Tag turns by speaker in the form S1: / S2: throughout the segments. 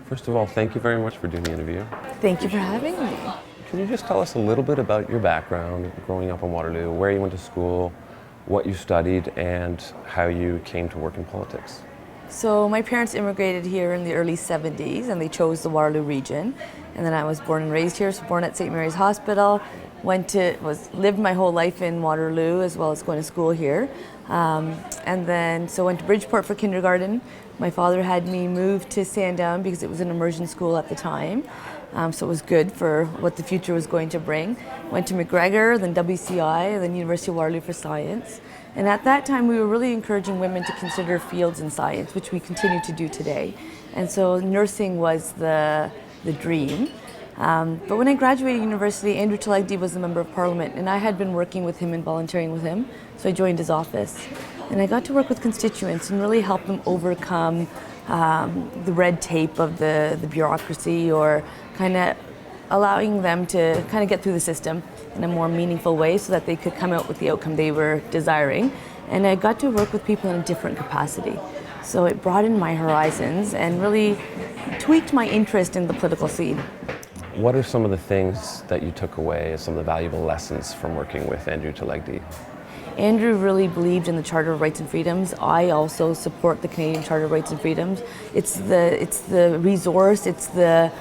S1: First of all, thank you very much for doing the interview.
S2: Thank you for having me.
S1: Can you just tell us a little bit about your background, growing up in Waterloo, where you went to school, what you studied, and how you came to work in politics?
S2: So my parents immigrated here in the early 70s and they chose the Waterloo region. And then I was born and raised here, so born at St. Mary's Hospital, lived my whole life in Waterloo as well as going to school here. And then went to Bridgeport for kindergarten. My father had me move to Sandown because it was an immersion school at the time. So it was good for what the future was going to bring. Went to McGregor, then WCI, then University of Waterloo for science. And at that time we were really encouraging women to consider fields in science, which we continue to do today. And so nursing was the dream. But when I graduated university, Andrew Talagdi was the Member of Parliament, and I had been working with him and volunteering with him, so I joined his office. And I got to work with constituents and really help them overcome the red tape of the bureaucracy, or kind of allowing them to kind of get through the system in a more meaningful way so that they could come out with the outcome they were desiring. And I got to work with people in a different capacity. So it broadened my horizons and really tweaked my interest in the political scene.
S1: What are some of the things that you took away as some of the valuable lessons from working with Andrew Talagdi?
S2: Andrew really believed in the Charter of Rights and Freedoms. I also support the Canadian Charter of Rights and Freedoms. It's the resource, it's the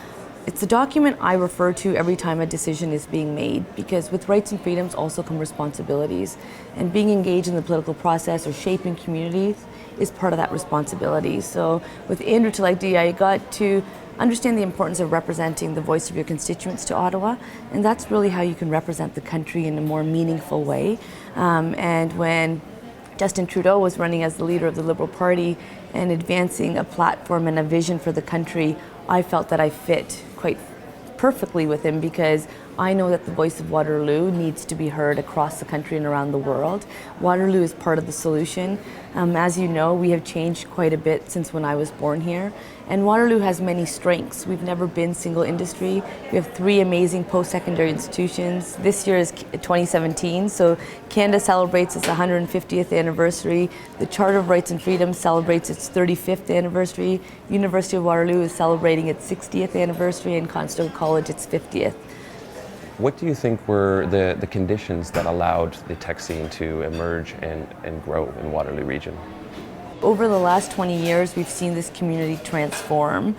S2: document I refer to every time a decision is being made, because with rights and freedoms also come responsibilities. And being engaged in the political process or shaping communities is part of that responsibility. So with Andrew Talagdi, I got to understand the importance of representing the voice of your constituents to Ottawa, and that's really how you can represent the country in a more meaningful way. And when Justin Trudeau was running as the leader of the Liberal Party and advancing a platform and a vision for the country, I felt that I fit quite perfectly with him, because I know that the voice of Waterloo needs to be heard across the country and around the world. Waterloo is part of the solution. As you know, we have changed quite a bit since when I was born here. And Waterloo has many strengths. We've never been single industry. We have 3 amazing post-secondary institutions. This year is 2017, so Canada celebrates its 150th anniversary. The Charter of Rights and Freedoms celebrates its 35th anniversary. University of Waterloo is celebrating its 60th anniversary, and Conestoga College its 50th.
S1: What do you think were the conditions that allowed the tech scene to emerge and grow in Waterloo region?
S2: Over the last 20 years, we've seen this community transform.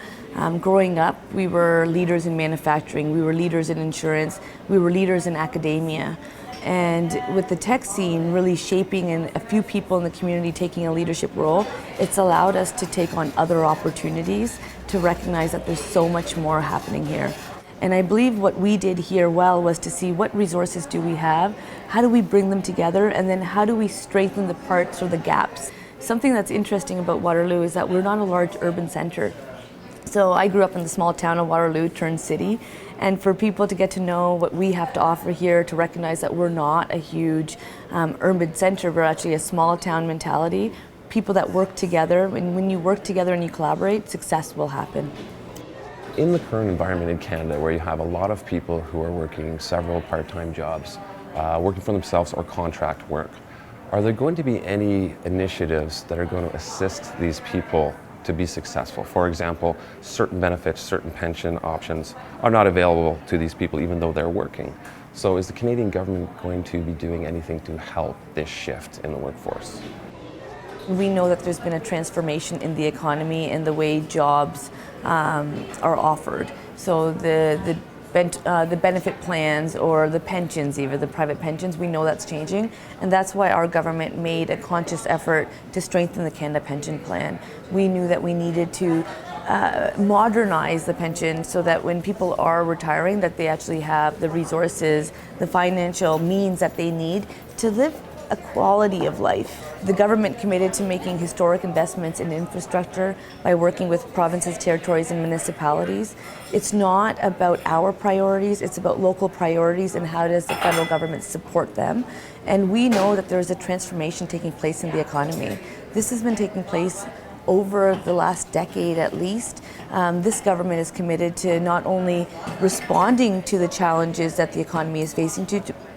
S2: Growing up, we were leaders in manufacturing, we were leaders in insurance, we were leaders in academia. And with the tech scene really shaping and a few people in the community taking a leadership role, it's allowed us to take on other opportunities, to recognize that there's so much more happening here. And I believe what we did here well was to see what resources do we have, how do we bring them together, and then how do we strengthen the parts or the gaps. Something that's interesting about Waterloo is that we're not a large urban centre. So I grew up in the small town of Waterloo turned city, and for people to get to know what we have to offer here, to recognize that we're not a huge urban centre, we're actually a small town mentality, people that work together, and when you work together and you collaborate, success will happen.
S1: In the current environment in Canada, where you have a lot of people who are working several part-time jobs, working for themselves or contract work, are there going to be any initiatives that are going to assist these people to be successful? For example, certain benefits, certain pension options are not available to these people even though they're working. So is the Canadian government going to be doing anything to help this shift in the workforce?
S2: We know that there's been a transformation in the economy and the way jobs are offered. So the benefit plans or the pensions, even the private pensions, we know that's changing, and that's why our government made a conscious effort to strengthen the Canada Pension Plan. We knew that we needed to modernize the pension so that when people are retiring, that they actually have the resources, the financial means that they need to live a quality of life. The government committed to making historic investments in infrastructure by working with provinces, territories, and municipalities. It's not about our priorities, it's about local priorities and how does the federal government support them. And we know that there's a transformation taking place in the economy. This has been taking place over the last decade at least. This government is committed to not only responding to the challenges that the economy is facing,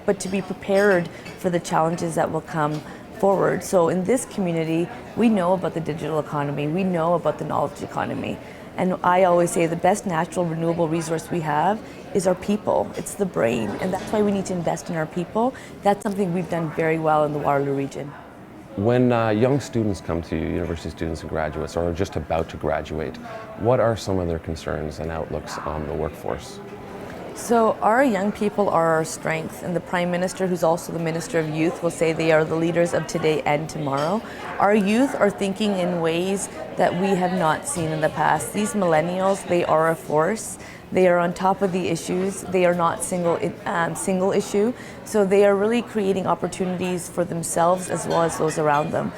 S2: but to be prepared for the challenges that will come forward. So in this community, we know about the digital economy, we know about the knowledge economy. And I always say the best natural renewable resource we have is our people. It's the brain, and that's why we need to invest in our people. That's something we've done very well in the Waterloo region.
S1: When young students come to you, university students and graduates, or are just about to graduate, what are some of their concerns and outlooks on the workforce?
S2: So our young people are our strength, and the Prime Minister, who's also the Minister of Youth, will say they are the leaders of today and tomorrow. Our youth are thinking in ways that we have not seen in the past. These millennials, they are a force. They are on top of the issues. They are not single issue. So they are really creating opportunities for themselves as well as those around them.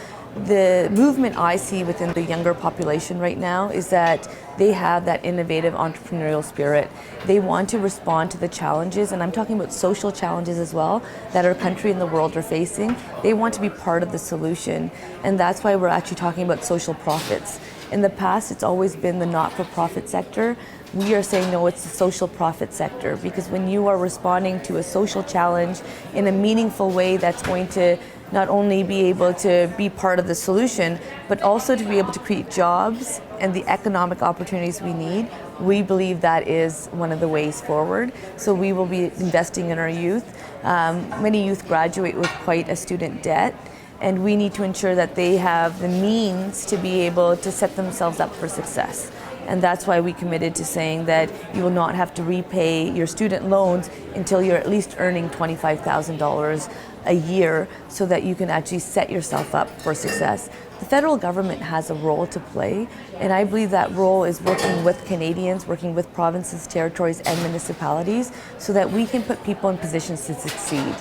S2: The movement I see within the younger population right now is that they have that innovative entrepreneurial spirit. They want to respond to the challenges, and I'm talking about social challenges as well, that our country and the world are facing. They want to be part of the solution, and that's why we're actually talking about social profits. In the past, it's always been the not-for-profit sector. We are saying no, it's the social profit sector, because when you are responding to a social challenge in a meaningful way that's going to not only be able to be part of the solution, but also to be able to create jobs and the economic opportunities we need, we believe that is one of the ways forward. So we will be investing in our youth. Many youth graduate with quite a student debt, and we need to ensure that they have the means to be able to set themselves up for success. And that's why we committed to saying that you will not have to repay your student loans until you're at least earning $25,000 a year, so that you can actually set yourself up for success. The federal government has a role to play, and I believe that role is working with Canadians, working with provinces, territories, and municipalities, so that we can put people in positions to succeed.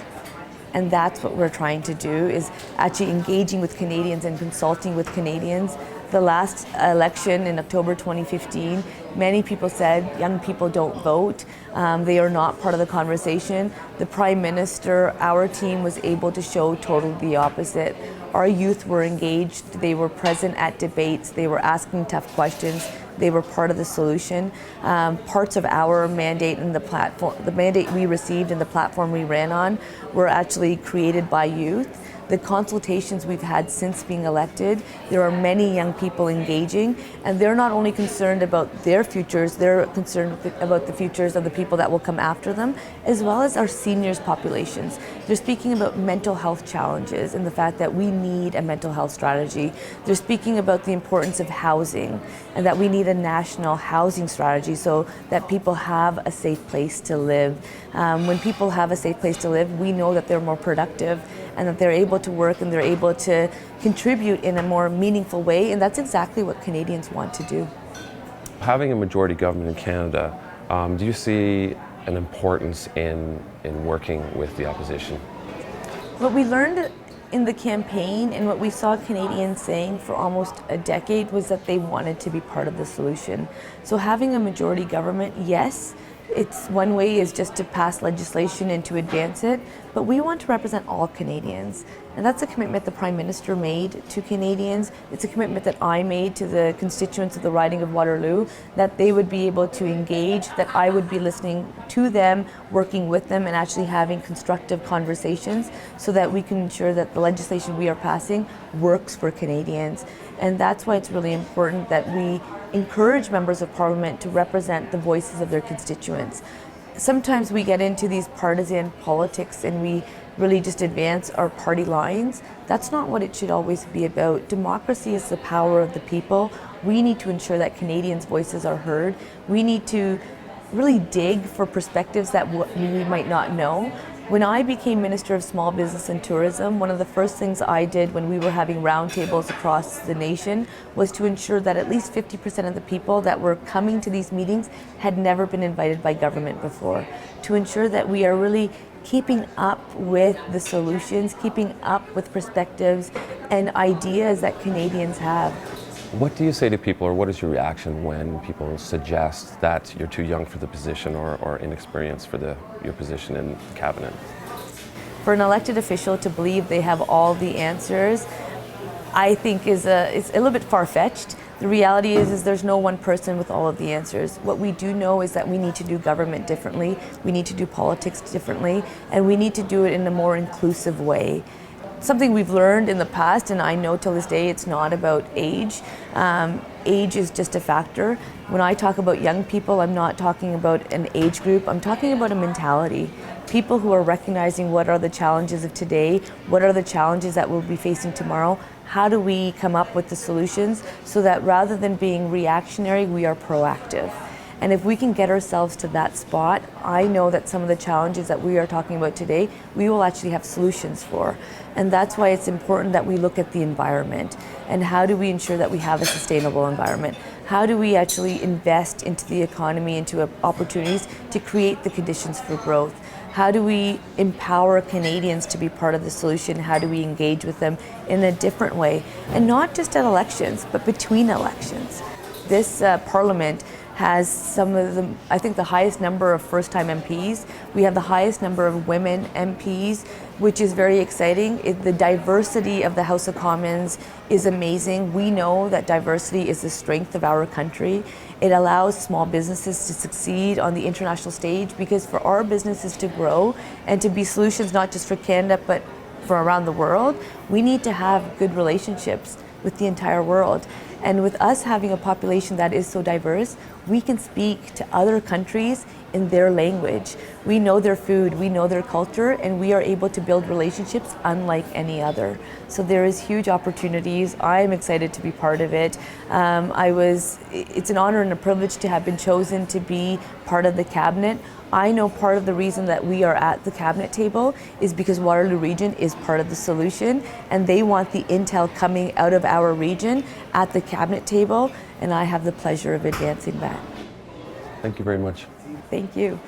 S2: And that's what we're trying to do, is actually engaging with Canadians and consulting with Canadians. The last election in October 2015, many people said young people don't vote. They are not part of the conversation. The Prime Minister, our team, was able to show totally the opposite. Our youth were engaged. They were present at debates. They were asking tough questions. They were part of the solution. Parts of our mandate and the mandate we received and the platform we ran on were actually created by youth. The consultations we've had since being elected, there are many young people engaging, and they're not only concerned about their futures, they're concerned about the futures of the people that will come after them, as well as our seniors populations. They're speaking about mental health challenges and the fact that we need a mental health strategy. They're speaking about the importance of housing and that we need a national housing strategy so that people have a safe place to live. When people have a safe place to live, we know that they're more productive and that they're able to work and they're able to contribute in a more meaningful way, and that's exactly what Canadians want to do.
S1: Having a majority government in Canada, do you see an importance in working with the opposition?
S2: What we learned in the campaign and what we saw Canadians saying for almost a decade was that they wanted to be part of the solution. So having a majority government, yes, it's one way is just to pass legislation and to advance it, but we want to represent all Canadians. And that's a commitment the Prime Minister made to Canadians. It's a commitment that I made to the constituents of the riding of Waterloo, that they would be able to engage, that I would be listening to them, working with them, and actually having constructive conversations so that we can ensure that the legislation we are passing works for Canadians. And that's why it's really important that we encourage members of Parliament to represent the voices of their constituents. Sometimes we get into these partisan politics and we really just advance our party lines. That's not what it should always be about. Democracy is the power of the people. We need to ensure that Canadians' voices are heard. We need to really dig for perspectives that we might not know. When I became Minister of Small Business and Tourism, one of the first things I did when we were having roundtables across the nation was to ensure that at least 50% of the people that were coming to these meetings had never been invited by government before, to ensure that we are really keeping up with the solutions, keeping up with perspectives and ideas that Canadians have.
S1: What do you say to people, or what is your reaction when people suggest that you're too young for the position or inexperienced for your position in cabinet?
S2: For an elected official to believe they have all the answers, I think it's a little bit far-fetched. The reality is there's no one person with all of the answers. What we do know is that we need to do government differently, we need to do politics differently, and we need to do it in a more inclusive way. Something we've learned in the past, and I know till this day it's not about age. age is just a factor. When I talk about young people, I'm not talking about an age group, I'm talking about a mentality. People who are recognizing what are the challenges of today, what are the challenges that we'll be facing tomorrow, how do we come up with the solutions so that rather than being reactionary, we are proactive. And if we can get ourselves to that spot, I know that some of the challenges that we are talking about today, we will actually have solutions for. And that's why it's important that we look at the environment and how do we ensure that we have a sustainable environment? How do we actually invest into the economy, into opportunities to create the conditions for growth? How do we empower Canadians to be part of the solution? How do we engage with them in a different way? And not just at elections, but between elections. This Parliament has some of the, I think, the highest number of first-time MPs. We have the highest number of women MPs, which is very exciting. The diversity of the House of Commons is amazing. We know that diversity is the strength of our country. It allows small businesses to succeed on the international stage, because for our businesses to grow and to be solutions not just for Canada but for around the world, we need to have good relationships with the entire world. And with us having a population that is so diverse, we can speak to other countries in their language. We know their food, we know their culture, and we are able to build relationships unlike any other. So there is huge opportunities. I'm excited to be part of it. It's an honor and a privilege to have been chosen to be part of the cabinet. I know part of the reason that we are at the cabinet table is because Waterloo region is part of the solution, and they want the intel coming out of our region at the cabinet table, and I have the pleasure of advancing that.
S1: Thank you very much.
S2: Thank you.